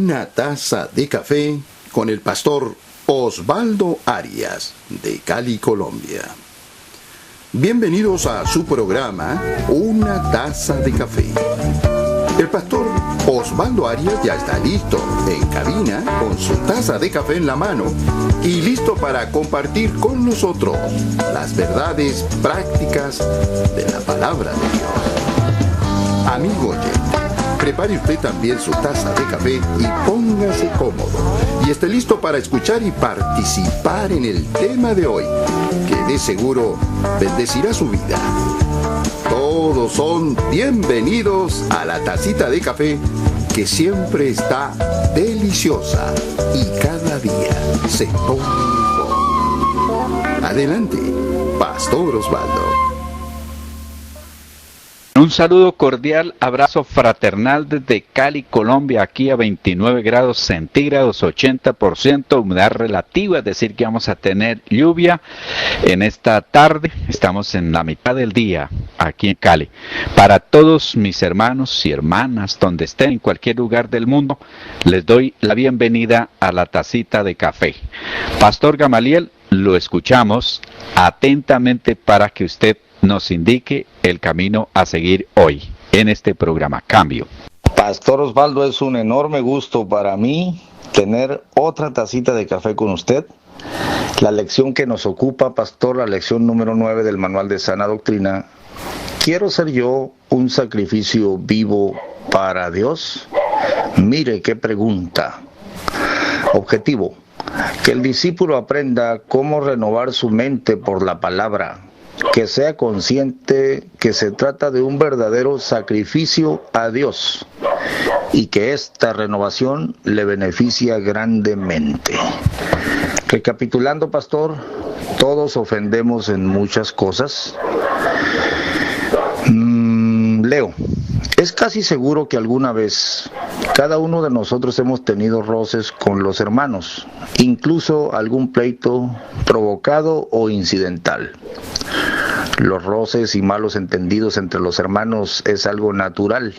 Una taza de café con el pastor Osvaldo Arias de Cali, Colombia. Bienvenidos a su programa Una taza de café. El pastor Osvaldo Arias ya está listo en cabina con su taza de café en la mano y listo para compartir con nosotros las verdades prácticas de la palabra de Dios. Amigo oyente, prepare usted también su taza de café y póngase cómodo y esté listo para escuchar y participar en el tema de hoy, que de seguro bendecirá su vida. Todos son bienvenidos a la tacita de café, que siempre está deliciosa y cada día se pone mejor. Adelante, Pastor Osvaldo. Un saludo cordial, abrazo fraternal desde Cali, Colombia, aquí a 29 grados centígrados, 80% humedad relativa, es decir que vamos a tener lluvia en esta tarde. Estamos en la mitad del día aquí en Cali. Para todos mis hermanos y hermanas, donde estén en cualquier lugar del mundo, les doy la bienvenida a la tacita de café. Pastor Gamaliel, lo escuchamos atentamente para que usted nos indique el camino a seguir hoy en este programa Cambio. Pastor Osvaldo, es un enorme gusto para mí tener otra tacita de café con usted. La lección que nos ocupa, pastor, la lección número 9 del Manual de Sana Doctrina. ¿Quiero ser yo un sacrificio vivo para Dios? Mire qué pregunta. Objetivo: que el discípulo aprenda cómo renovar su mente por la palabra, que sea consciente que se trata de un verdadero sacrificio a Dios y que esta renovación le beneficia grandemente. Recapitulando, pastor, todos ofendemos en muchas cosas. Leo, es casi seguro que alguna vez cada uno de nosotros hemos tenido roces con los hermanos, incluso algún pleito provocado o incidental. Los roces y malos entendidos entre los hermanos es algo natural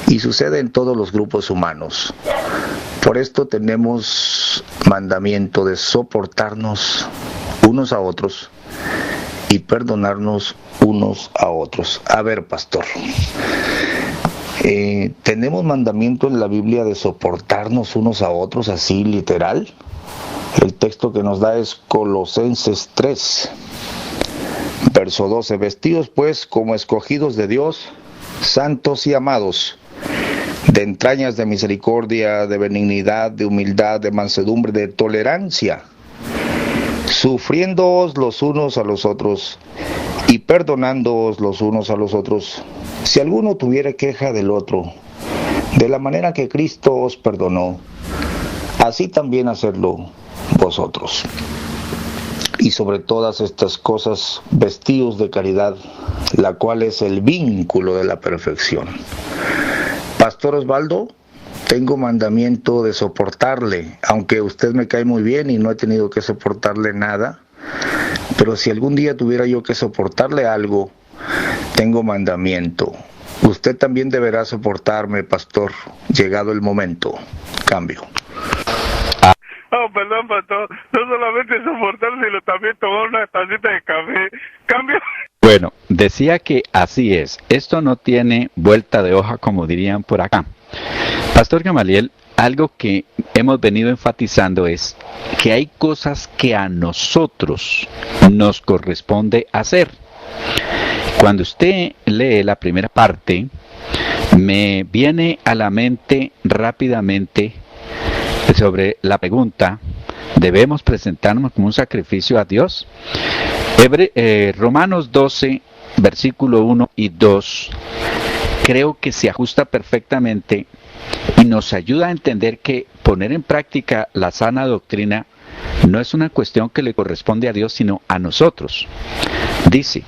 y sucede en todos los grupos humanos. Por esto tenemos mandamiento de soportarnos unos a otros y perdonarnos unos a otros. A ver, pastor, ¿tenemos mandamiento en la Biblia de soportarnos unos a otros así literal? El texto que nos da es Colosenses 3, verso 12. Vestidos pues como escogidos de Dios, santos y amados, de entrañas de misericordia, de benignidad, de humildad, de mansedumbre, de tolerancia, sufriéndoos los unos a los otros y perdonándoos los unos a los otros, si alguno tuviera queja del otro, de la manera que Cristo os perdonó, así también hacedlo vosotros. Y sobre todas estas cosas, vestidos de caridad, la cual es el vínculo de la perfección. Pastor Osvaldo, tengo mandamiento de soportarle, aunque usted me cae muy bien y no he tenido que soportarle nada, pero si algún día tuviera yo que soportarle algo, tengo mandamiento. Usted también deberá soportarme, pastor, llegado el momento. Cambio. Oh, perdón, pastor, no solamente soportar, sino también tomar una tacita de café. Cambio. Bueno, decía que así es. Esto no tiene vuelta de hoja, como dirían por acá. Pastor Gamaliel, algo que hemos venido enfatizando es que hay cosas que a nosotros nos corresponde hacer. Cuando usted lee la primera parte, me viene a la mente rápidamente sobre la pregunta: ¿debemos presentarnos como un sacrificio a Dios? Romanos 12, versículo 1 y 2, creo que se ajusta perfectamente y nos ayuda a entender que poner en práctica la sana doctrina no es una cuestión que le corresponde a Dios, sino a nosotros. Dice: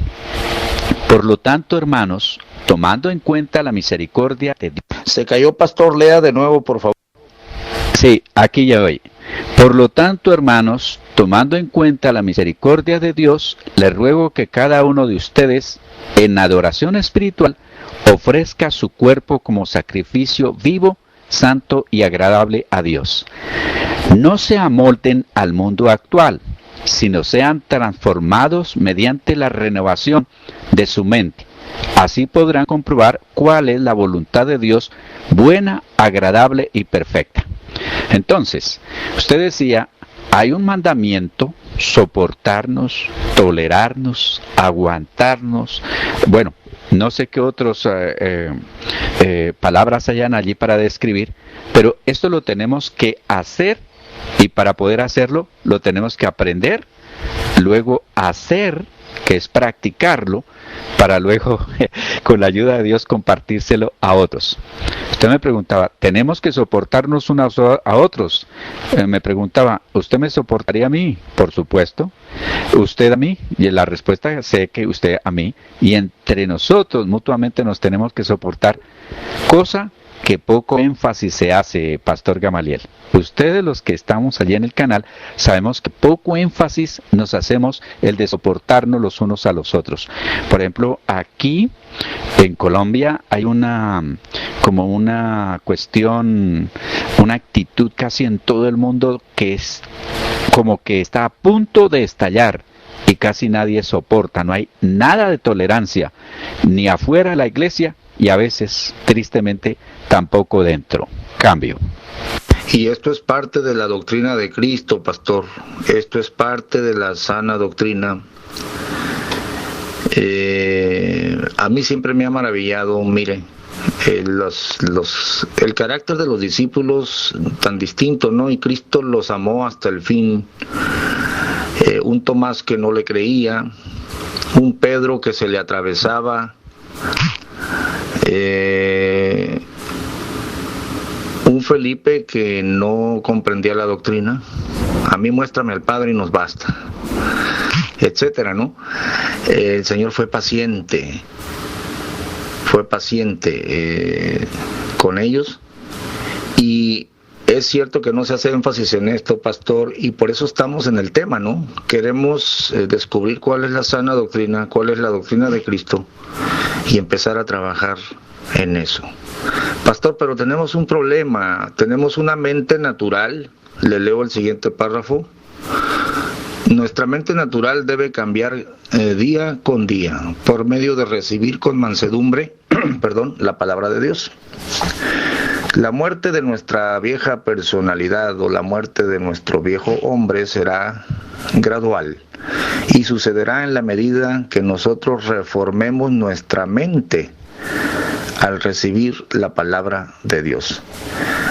por lo tanto, hermanos, tomando en cuenta la misericordia de Dios. Se cayó, pastor, lea de nuevo, por favor. Sí, aquí ya voy. Por lo tanto, hermanos, tomando en cuenta la misericordia de Dios, les ruego que cada uno de ustedes, en adoración espiritual, ofrezca su cuerpo como sacrificio vivo santo y agradable a Dios. No se amolden al mundo actual, sino sean transformados mediante la renovación de su mente. Así podrán comprobar cuál es la voluntad de Dios, buena, agradable y perfecta. Entonces, usted decía, hay un mandamiento: soportarnos, tolerarnos, aguantarnos. Bueno, no sé qué otras palabras hayan allí para describir, pero esto lo tenemos que hacer, y para poder hacerlo lo tenemos que aprender, luego hacer, que es practicarlo, para luego, con la ayuda de Dios, compartírselo a otros. Usted me preguntaba, ¿tenemos que soportarnos unos a otros? Me preguntaba, ¿usted me soportaría a mí? Por supuesto. ¿Usted a mí? Y la respuesta, sé que usted a mí. Y entre nosotros mutuamente nos tenemos que soportar, cosa que poco énfasis se hace, Pastor Gamaliel. Ustedes, los que estamos allí en el canal, sabemos que poco énfasis nos hacemos el de soportarnos los unos a los otros. Por ejemplo, aquí en Colombia hay como una cuestión, una actitud casi en todo el mundo que es como que está a punto de estallar, y casi nadie soporta. No hay nada de tolerancia, ni afuera de la iglesia, y a veces, tristemente, tampoco dentro. Cambio. Y esto es parte de la doctrina de Cristo, pastor. Esto es parte de la sana doctrina. A mí siempre me ha maravillado, mire, el carácter de los discípulos tan distinto, ¿no? Y Cristo los amó hasta el fin. Un Tomás que no le creía, un Pedro que se le atravesaba, un Felipe que no comprendía la doctrina. A mí muéstrame al Padre y nos basta, etcétera, ¿no? El Señor fue paciente con ellos, y es cierto que no se hace énfasis en esto, pastor, y por eso estamos en el tema, ¿no? Queremos descubrir cuál es la sana doctrina, cuál es la doctrina de Cristo, y empezar a trabajar en eso. Pastor, pero tenemos un problema, tenemos una mente natural. Le leo el siguiente párrafo. Nuestra mente natural debe cambiar día con día por medio de recibir con mansedumbre la palabra de Dios. La muerte de nuestra vieja personalidad o la muerte de nuestro viejo hombre será gradual y sucederá en la medida que nosotros reformemos nuestra mente al recibir la palabra de Dios.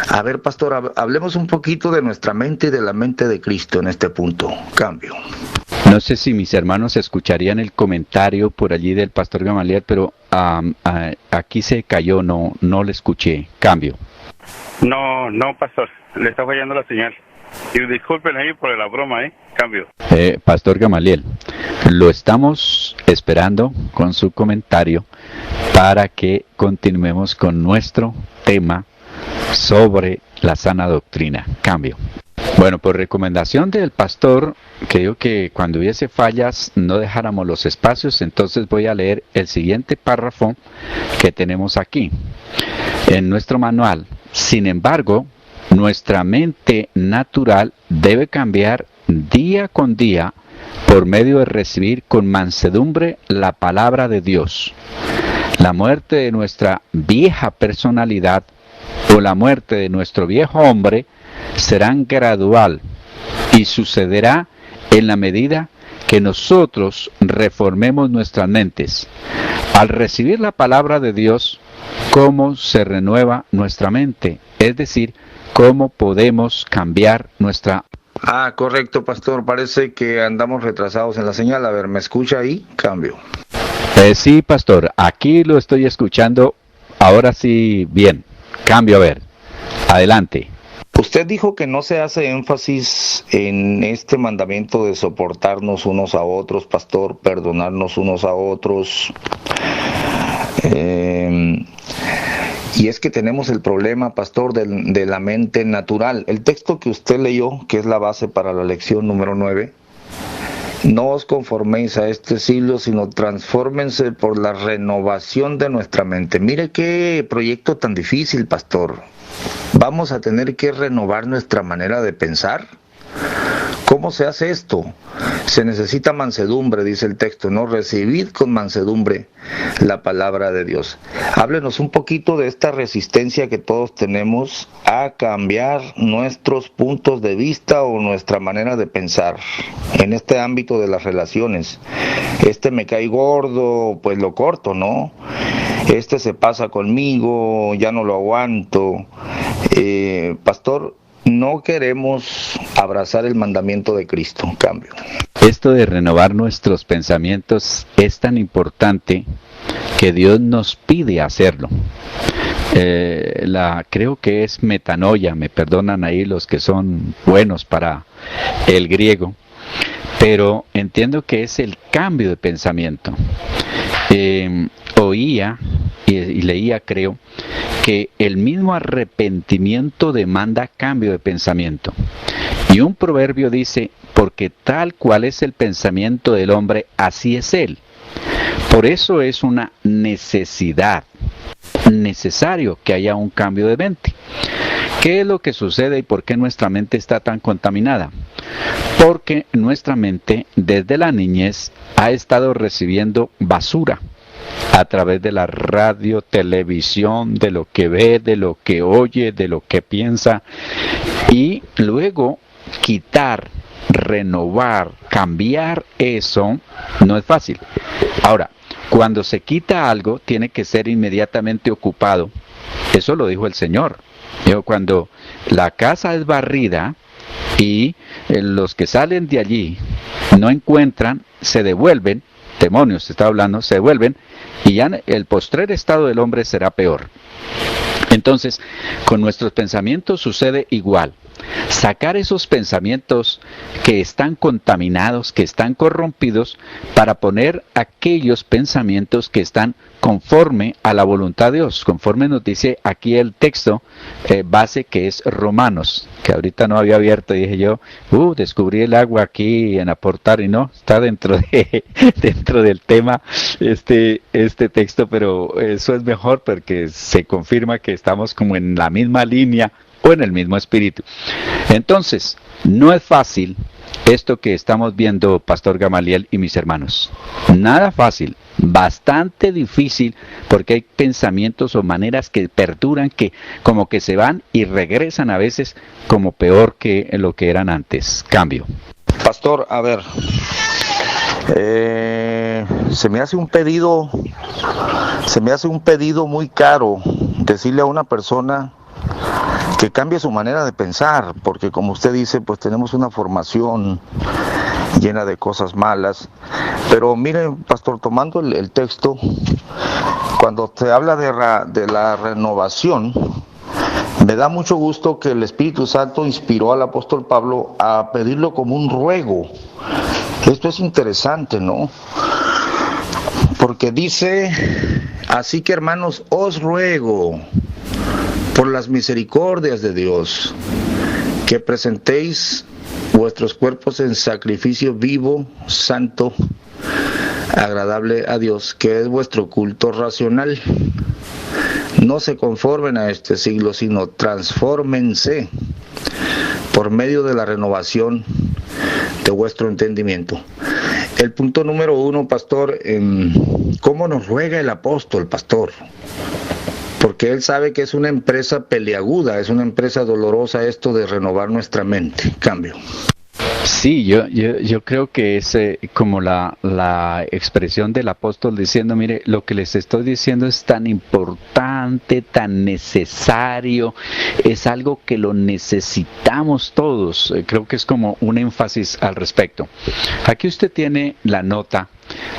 A ver, pastor, hablemos un poquito de nuestra mente y de la mente de Cristo en este punto. Cambio. No sé si mis hermanos escucharían el comentario por allí del pastor Gamaliel, pero aquí se cayó, no le escuché. Cambio. No, pastor, le está fallando la señal. Y disculpen ahí por la broma, Cambio. Pastor Gamaliel, lo estamos esperando con su comentario para que continuemos con nuestro tema sobre la sana doctrina. Cambio. Bueno, por recomendación del pastor, que dijo que cuando hubiese fallas no dejáramos los espacios, entonces voy a leer el siguiente párrafo que tenemos aquí en nuestro manual. Sin embargo, nuestra mente natural debe cambiar día con día por medio de recibir con mansedumbre la palabra de Dios. La muerte de nuestra vieja personalidad o la muerte de nuestro viejo hombre serán gradual y sucederá en la medida que nosotros reformemos nuestras mentes. Al recibir la palabra de Dios, ¿cómo se renueva nuestra mente? Es decir, ¿cómo podemos cambiar nuestra... Correcto, pastor. Parece que andamos retrasados en la señal. A ver, ¿me escucha ahí? Cambio. Sí, pastor. Aquí lo estoy escuchando. Ahora sí, bien. Cambio, a ver. Adelante. Usted dijo que no se hace énfasis en este mandamiento de soportarnos unos a otros, pastor, perdonarnos unos a otros. Y es que tenemos el problema, pastor, de la mente natural. El texto que usted leyó, que es la base para la lección número 9, No os conforméis a este siglo, sino transfórmense por la renovación de nuestra mente. Mire qué proyecto tan difícil, pastor. Vamos a tener que renovar nuestra manera de pensar. ¿Cómo se hace esto? Se necesita mansedumbre, dice el texto, ¿no? Recibid con mansedumbre la palabra de Dios. Háblenos un poquito de esta resistencia que todos tenemos a cambiar nuestros puntos de vista o nuestra manera de pensar en este ámbito de las relaciones. Este me cae gordo, pues lo corto, ¿no? Este se pasa conmigo, ya no lo aguanto. Pastor, no queremos abrazar el mandamiento de Cristo, en cambio. Esto de renovar nuestros pensamientos es tan importante que Dios nos pide hacerlo. Creo que es metanoia, me perdonan ahí los que son buenos para el griego, pero entiendo que es el cambio de pensamiento. Oía y leía, creo, que el mismo arrepentimiento demanda cambio de pensamiento. Y un proverbio dice, porque tal cual es el pensamiento del hombre, así es él. Por eso es una necesidad, necesario que haya un cambio de mente. ¿Qué es lo que sucede y por qué nuestra mente está tan contaminada? Porque nuestra mente desde la niñez ha estado recibiendo basura a través de la radio, televisión, de lo que ve, de lo que oye, de lo que piensa, y luego quitar, renovar, cambiar eso no es fácil. Ahora, cuando se quita algo, tiene que ser inmediatamente ocupado. Eso lo dijo el Señor. Dijo, cuando la casa es barrida y los que salen de allí no encuentran, se devuelven, demonios se está hablando, se devuelven, y ya el postrer estado del hombre será peor. Entonces, con nuestros pensamientos sucede igual. Sacar esos pensamientos que están contaminados, que están corrompidos, para poner aquellos pensamientos que están conforme a la voluntad de Dios, conforme nos dice aquí el texto base, que es Romanos, que ahorita no había abierto, y dije yo, descubrí el agua aquí en aportar, y no, está dentro del tema este texto, pero eso es mejor porque se confirma que estamos como en la misma línea o en el mismo espíritu. Entonces, no es fácil esto que estamos viendo, Pastor Gamaliel y mis hermanos. Nada fácil, bastante difícil, porque hay pensamientos o maneras que perduran, que como que se van y regresan a veces como peor que lo que eran antes. Cambio. Pastor, a ver, se me hace un pedido muy caro decirle a una persona que cambie su manera de pensar, porque como usted dice, pues tenemos una formación llena de cosas malas. Pero mire, pastor, tomando el texto, cuando se habla de la renovación, me da mucho gusto que el Espíritu Santo inspiró al apóstol Pablo a pedirlo como un ruego. Esto es interesante, ¿no? Porque dice, así que hermanos, os ruego por las misericordias de Dios, que presentéis vuestros cuerpos en sacrificio vivo, santo, agradable a Dios, que es vuestro culto racional. No se conformen a este siglo, sino transfórmense por medio de la renovación de vuestro entendimiento. El punto número 1, pastor, ¿cómo nos ruega el apóstol, pastor? Porque él sabe que es una empresa peliaguda, es una empresa dolorosa esto de renovar nuestra mente. Cambio. Sí, yo creo que es como la expresión del apóstol diciendo, mire, lo que les estoy diciendo es tan importante, tan necesario, es algo que lo necesitamos todos. Creo que es como un énfasis al respecto. Aquí usted tiene la nota.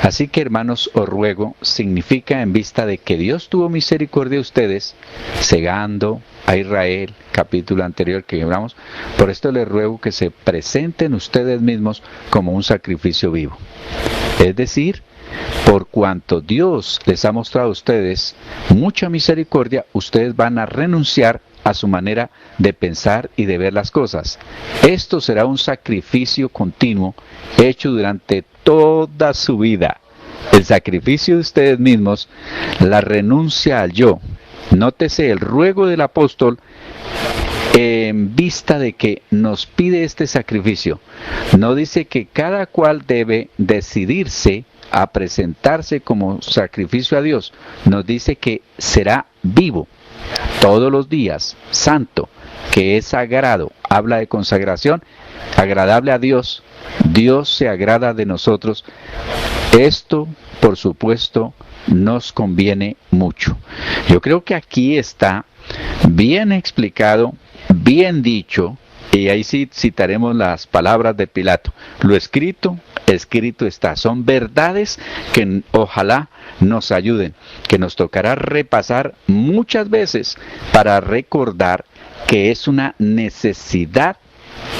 Así que, hermanos, os ruego, significa en vista de que Dios tuvo misericordia de ustedes, cegando a Israel, capítulo anterior que hablamos. Por esto les ruego que se presenten ustedes mismos como un sacrificio vivo. Es decir, por cuanto Dios les ha mostrado a ustedes mucha misericordia, ustedes van a renunciar a su manera de pensar y de ver las cosas. Esto será un sacrificio continuo hecho durante toda su vida. El sacrificio de ustedes mismos, la renuncia al yo. Nótese el ruego del apóstol en vista de que nos pide este sacrificio. No dice que cada cual debe decidirse a presentarse como sacrificio a Dios. Nos dice que será vivo todos los días, santo, que es sagrado. Habla de consagración, agradable a Dios. Dios se agrada de nosotros. Esto, por supuesto, nos conviene mucho. Yo creo que aquí está bien explicado, bien dicho, y ahí sí citaremos las palabras de Pilato. Lo escrito, escrito está. Son verdades que ojalá nos ayuden, que nos tocará repasar muchas veces para recordar que es una necesidad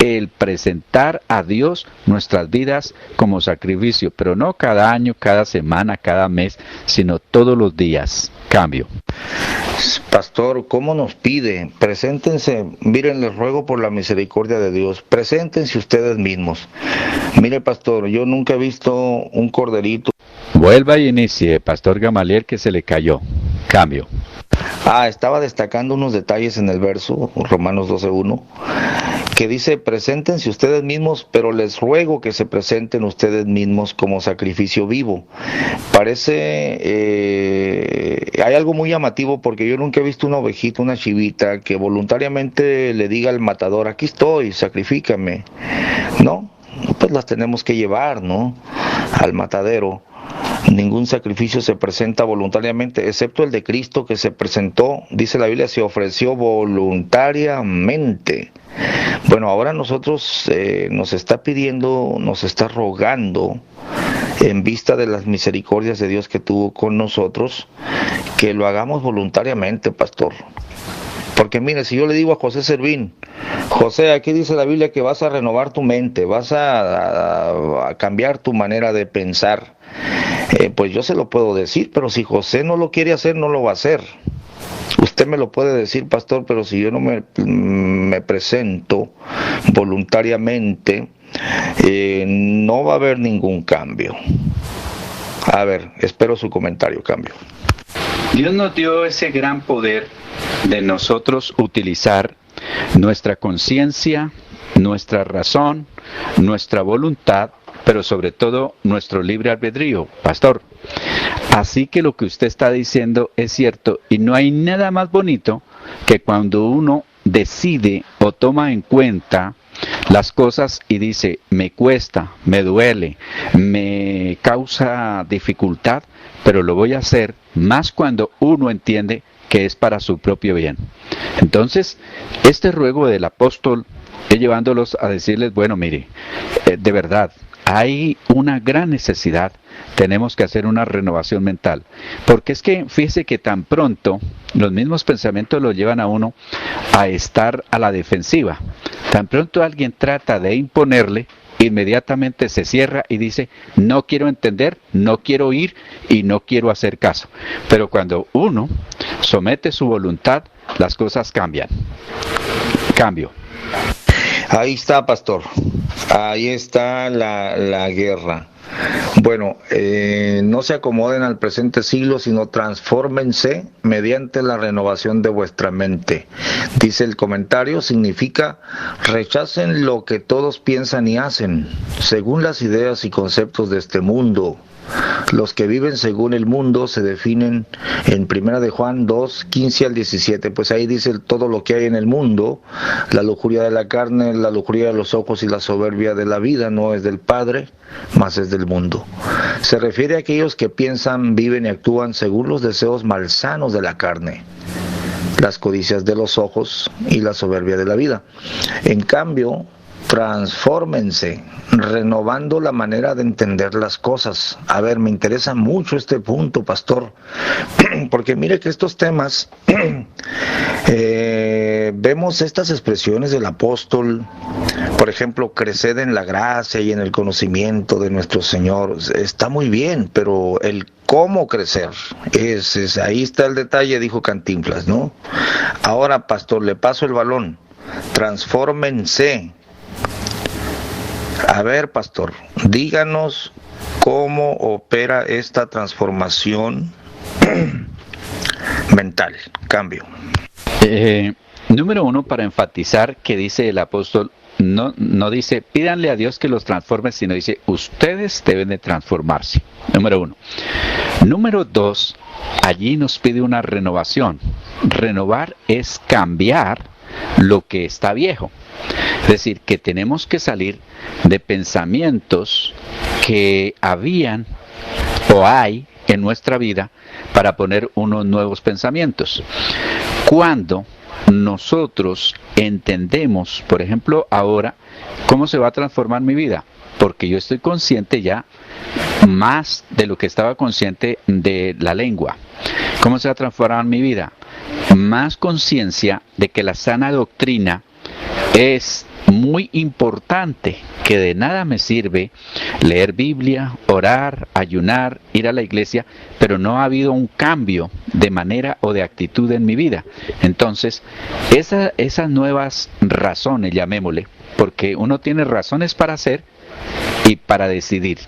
el presentar a Dios nuestras vidas como sacrificio, pero no cada año, cada semana, cada mes, sino todos los días. Cambio. Pastor, ¿cómo nos pide? Preséntense, miren, les ruego por la misericordia de Dios, preséntense ustedes mismos. Mire, pastor, yo nunca he visto un corderito. Vuelva y inicie, Pastor Gamaliel, que se le cayó. Cambio. Estaba destacando unos detalles en el verso, Romanos 12:1, que dice, preséntense ustedes mismos, pero les ruego que se presenten ustedes mismos como sacrificio vivo. Parece, hay algo muy llamativo, porque yo nunca he visto una ovejita, una chivita, que voluntariamente le diga al matador, aquí estoy, sacrifícame. No, pues las tenemos que llevar, ¿no?, al matadero. Ningún sacrificio se presenta voluntariamente, excepto el de Cristo, que se presentó, dice la Biblia, se ofreció voluntariamente. Bueno, ahora nosotros nos está pidiendo, nos está rogando, en vista de las misericordias de Dios que tuvo con nosotros, que lo hagamos voluntariamente, pastor. Porque mire, si yo le digo a José Servín, José, aquí dice la Biblia que vas a renovar tu mente, vas a cambiar tu manera de pensar, pues yo se lo puedo decir, pero si José no lo quiere hacer, no lo va a hacer. Usted me lo puede decir, pastor, pero si yo no me presento voluntariamente, no va a haber ningún cambio. A ver, espero su comentario, cambio. Dios nos dio ese gran poder de nosotros utilizar nuestra conciencia, nuestra razón, nuestra voluntad, pero sobre todo nuestro libre albedrío, pastor. Así que lo que usted está diciendo es cierto, y no hay nada más bonito que cuando uno decide o toma en cuenta las cosas y dice, me cuesta, me duele, me causa dificultad, pero lo voy a hacer, más cuando uno entiende que es para su propio bien. Entonces, este ruego del apóstol es llevándolos a decirles, bueno, mire, de verdad, hay una gran necesidad, tenemos que hacer una renovación mental, porque es que fíjese que tan pronto los mismos pensamientos lo llevan a uno a estar a la defensiva. Tan pronto alguien trata de imponerle, inmediatamente se cierra y dice, no quiero entender, no quiero oír y no quiero hacer caso. Pero cuando uno somete su voluntad, las cosas cambian. Cambio. Ahí está, pastor. Ahí está la guerra. Bueno, no se acomoden al presente siglo, sino transfórmense mediante la renovación de vuestra mente. Dice el comentario, significa rechacen lo que todos piensan y hacen, según las ideas y conceptos de este mundo. Los que viven según el mundo se definen en 1 de Juan 2, 15 al 17, pues ahí dice todo lo que hay en el mundo, la lujuria de la carne, la lujuria de los ojos y la soberbia de la vida no es del Padre, mas es del mundo. Se refiere a aquellos que piensan, viven y actúan según los deseos malsanos de la carne, las codicias de los ojos y la soberbia de la vida. En cambio, transfórmense, renovando la manera de entender las cosas. A ver, me interesa mucho este punto, pastor, porque mire que estos temas, vemos estas expresiones del apóstol, por ejemplo, creced en la gracia y en el conocimiento de nuestro Señor. Está muy bien, pero el cómo crecer. Ahí está el detalle, dijo Cantinflas, ¿no? Ahora, pastor, le paso el balón. Transfórmense. A ver, pastor, díganos cómo opera esta transformación mental, cambio. Número uno, para enfatizar que dice el apóstol, no dice pídanle a Dios que los transforme, sino dice ustedes deben de transformarse. Número uno. Número dos, allí nos pide una renovación. Renovar es cambiar lo que está viejo. Es decir, que tenemos que salir de pensamientos que habían o hay en nuestra vida para poner unos nuevos pensamientos. Cuando nosotros entendemos, por ejemplo, ahora, cómo se va a transformar mi vida, porque yo estoy consciente ya más de lo que estaba consciente de la lengua. ¿Cómo se va a transformar mi vida? Más conciencia de que la sana doctrina es muy importante, que de nada me sirve leer Biblia, orar, ayunar, ir a la iglesia, pero no ha habido un cambio de manera o de actitud en mi vida. Entonces, esas nuevas razones, llamémosle, porque uno tiene razones para hacer y para decidir.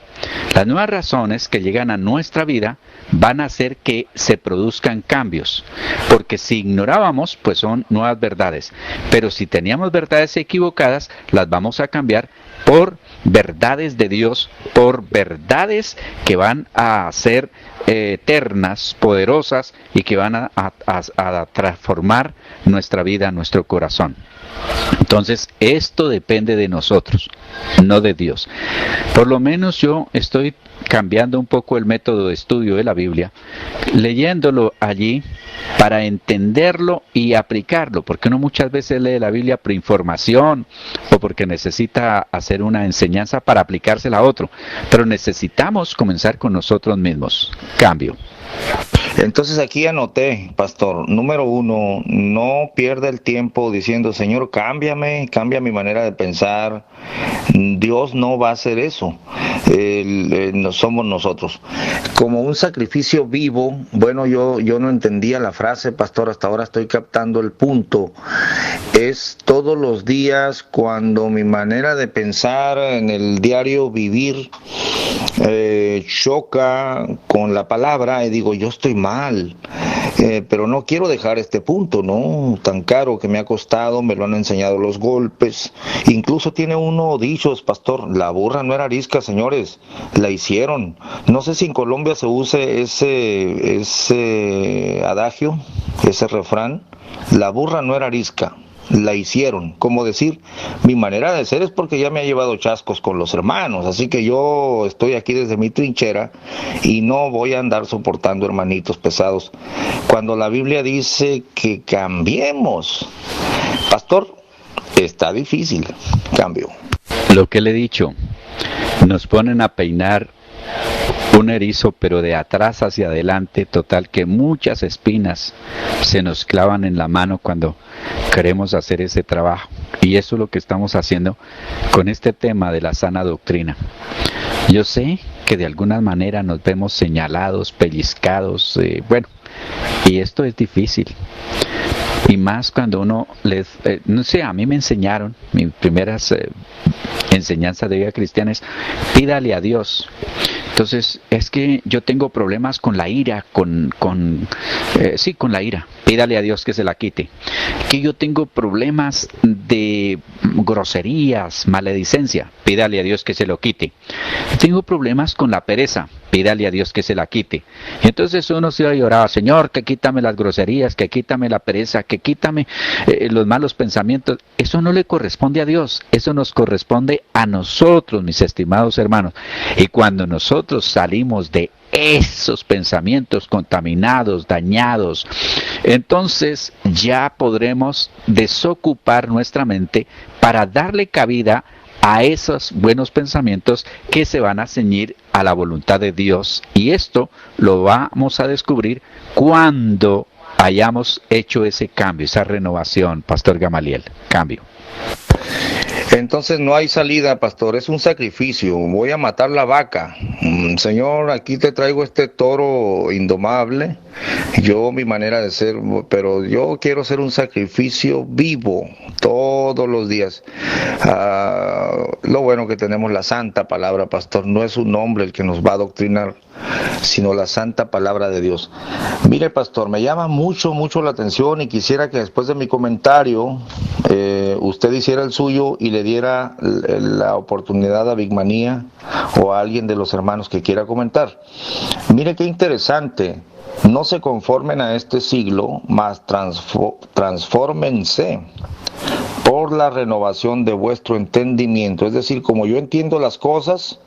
Las nuevas razones que llegan a nuestra vida van a hacer que se produzcan cambios, porque si ignorábamos, pues son nuevas verdades, pero si teníamos verdades equivocadas, las vamos a cambiar por verdades de Dios, por verdades que van a ser eternas, poderosas y que van a transformar nuestra vida, nuestro corazón. Entonces, esto depende de nosotros, no de Dios. Por lo menos yo estoy cambiando un poco el método de estudio de la Biblia, leyéndolo allí para entenderlo y aplicarlo, porque uno muchas veces lee la Biblia por información o porque necesita hacer una enseñanza para aplicársela a otro, pero necesitamos comenzar con nosotros mismos. Cambio. Entonces aquí anoté, pastor, número uno, no pierda el tiempo diciendo, Señor, cámbiame, cambia mi manera de pensar. Dios no va a hacer eso, no somos nosotros. Como un sacrificio vivo, bueno, yo no entendía la frase, pastor, hasta ahora estoy captando el punto. Es todos los días cuando mi manera de pensar en el diario vivir choca con la palabra y digo, yo estoy mal, pero no quiero dejar este punto, ¿no? Tan caro que me ha costado, me lo han enseñado los golpes. Incluso tiene uno dichos, pastor, la burra no era arisca, señores, la hicieron. No sé si en Colombia se use ese adagio, ese refrán, la burra no era arisca, la hicieron. Como decir, mi manera de ser es porque ya me ha llevado chascos con los hermanos, así que yo estoy aquí desde mi trinchera y no voy a andar soportando hermanitos pesados. Cuando la Biblia dice que cambiemos, pastor, está difícil, cambio. Lo que le he dicho, nos ponen a peinar un erizo, pero de atrás hacia adelante, total que muchas espinas se nos clavan en la mano cuando queremos hacer ese trabajo. Y eso es lo que estamos haciendo con este tema de la sana doctrina. Yo sé que de alguna manera nos vemos señalados, pellizcados, y esto es difícil. Y más cuando uno no sé, a mí me enseñaron, mis primeras enseñanzas de vida cristiana es, pídale a Dios. Entonces, es que yo tengo problemas con la ira, con la ira. Pídale a Dios que se la quite. Que yo tengo problemas de groserías, maledicencia. Pídale a Dios que se lo quite. Tengo problemas con la pereza. Pídale a Dios que se la quite. Y entonces uno se va a llorar, Señor, que quítame las groserías, que quítame la pereza, que quítame los malos pensamientos. Eso no le corresponde a Dios, eso nos corresponde a nosotros, mis estimados hermanos. Y cuando nosotros salimos de esos pensamientos contaminados, dañados, entonces ya podremos desocupar nuestra mente para darle cabida a esos buenos pensamientos que se van a ceñir a la voluntad de Dios. Y esto lo vamos a descubrir cuando hayamos hecho ese cambio, esa renovación, Pastor Gamaliel. Cambio. Entonces no hay salida, pastor, es un sacrificio. Voy a matar la vaca. Señor, aquí te traigo este toro indomable. Yo, mi manera de ser, pero yo quiero hacer un sacrificio vivo todos los días. Lo bueno que tenemos la santa palabra, pastor, no es un hombre el que nos va a adoctrinar, sino la santa palabra de Dios. Mire, pastor, me llama mucho la atención y quisiera que después de mi comentario usted hiciera el suyo y le diera la oportunidad a Big Manía o a alguien de los hermanos que quiera comentar. Mire qué interesante. No se conformen a este siglo, mas transfórmense por la renovación de vuestro entendimiento. Es decir, como yo entiendo las cosas,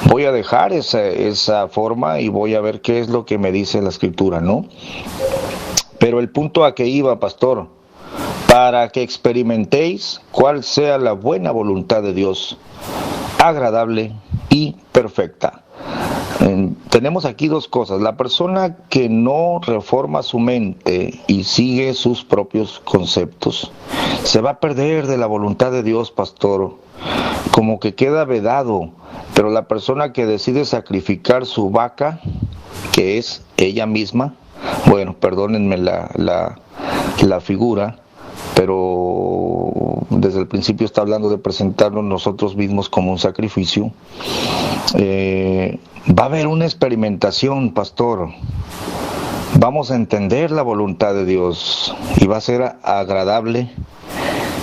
voy a dejar esa forma y voy a ver qué es lo que me dice la Escritura, ¿no? Pero el punto a que iba, pastor, para que experimentéis cuál sea la buena voluntad de Dios, agradable y perfecta. Tenemos aquí dos cosas. La persona que no reforma su mente y sigue sus propios conceptos se va a perder de la voluntad de Dios, pastor, como que queda vedado. Pero la persona que decide sacrificar su vaca, que es ella misma, bueno, perdónenme la figura, pero desde el principio está hablando de presentarnos nosotros mismos como un sacrificio. Va a haber una experimentación, pastor. Vamos a entender la voluntad de Dios y va a ser agradable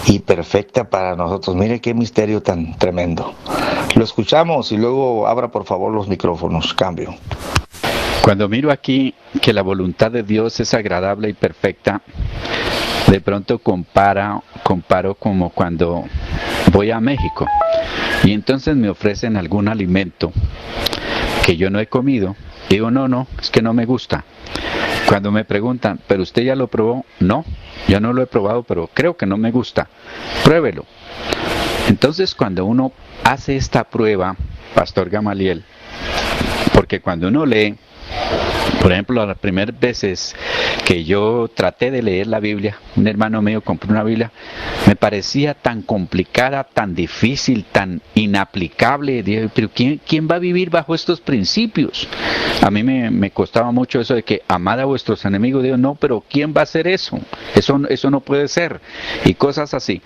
y perfecta para nosotros. Mire qué misterio tan tremendo. Lo escuchamos y luego abra por favor los micrófonos. Cambio. Cuando miro aquí que la voluntad de Dios es agradable y perfecta, de pronto comparo como cuando voy a México y entonces me ofrecen algún alimento que yo no he comido y digo, no, es que no me gusta. Cuando me preguntan, ¿pero usted ya lo probó? No, yo no lo he probado, pero creo que no me gusta. Pruébelo. Entonces cuando uno hace esta prueba, Pastor Gamaliel, porque cuando uno lee, por ejemplo, las primeras veces que yo traté de leer la Biblia, un hermano mío compró una Biblia, me parecía tan complicada, tan difícil, tan inaplicable. Dije, pero ¿quién va a vivir bajo estos principios? A mí me costaba mucho eso de que amad a vuestros enemigos. Digo, no, pero ¿quién va a hacer eso? Eso no puede ser. Y cosas así.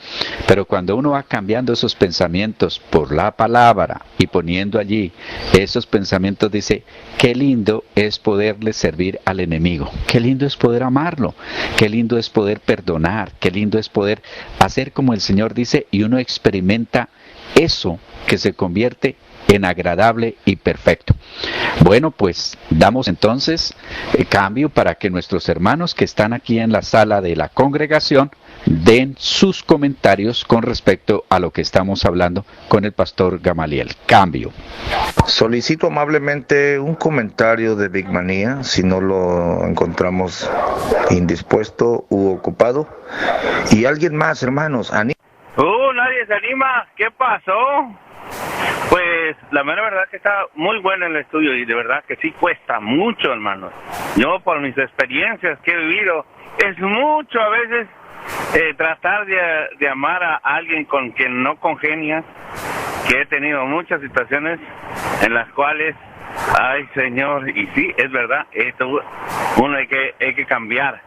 Pero cuando uno va cambiando esos pensamientos por la palabra y poniendo allí esos pensamientos, dice, qué lindo es poderle servir al enemigo. Qué lindo es poder amarlo. Qué lindo es poder perdonar. Qué lindo es poder hacer como el Señor dice y uno experimenta eso que se convierte en agradable y perfecto. Bueno, pues damos entonces cambio para que nuestros hermanos que están aquí en la sala de la congregación den sus comentarios con respecto a lo que estamos hablando con el pastor Gamaliel. Cambio. Solicito amablemente un comentario de Big Manía, si no lo encontramos indispuesto u ocupado. Y alguien más, hermanos, nadie se anima. ¿Qué pasó? Pues la mera verdad que está muy bueno el estudio y de verdad que sí cuesta mucho, hermanos. Yo por mis experiencias que he vivido, es mucho a veces tratar de amar a alguien con quien no congenias, que he tenido muchas situaciones en las cuales, ay Señor, y sí, es verdad, uno hay que cambiar,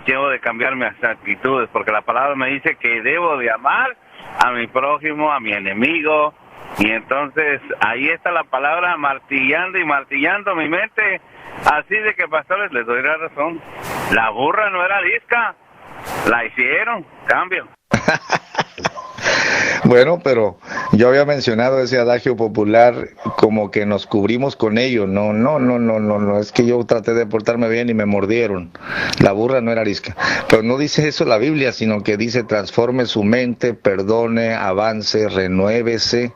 debo de cambiar mis actitudes, porque la palabra me dice que debo de amar a mi prójimo, a mi enemigo, y entonces ahí está la palabra martillando y martillando mi mente, así de que pastores, les doy la razón, la burra no era arisca, la hicieron, cambio. Bueno, pero yo había mencionado ese adagio popular como que nos cubrimos con ello. No, es que yo traté de portarme bien y me mordieron. La burra no era arisca. Pero no dice eso la Biblia, sino que dice transforme su mente, perdone, avance, renuévese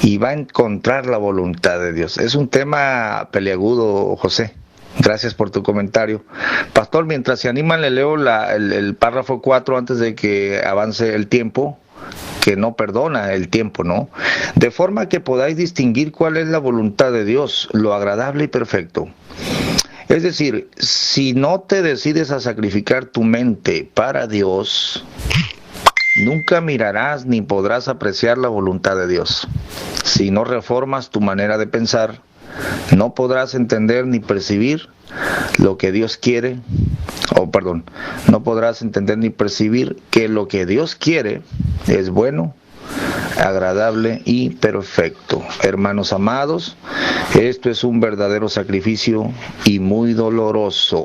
y va a encontrar la voluntad de Dios. Es un tema peliagudo, José. Gracias por tu comentario. Pastor, mientras se animan, le leo el párrafo 4 antes de que avance el tiempo, que no perdona el tiempo, ¿no? De forma que podáis distinguir cuál es la voluntad de Dios, lo agradable y perfecto. Es decir, si no te decides a sacrificar tu mente para Dios, Nunca mirarás ni podrás apreciar la voluntad de Dios. Si no reformas tu manera de pensar, no podrás entender ni percibir lo que Dios quiere, no podrás entender ni percibir que lo que Dios quiere es bueno, agradable y perfecto. Hermanos amados, esto es un verdadero sacrificio y muy doloroso.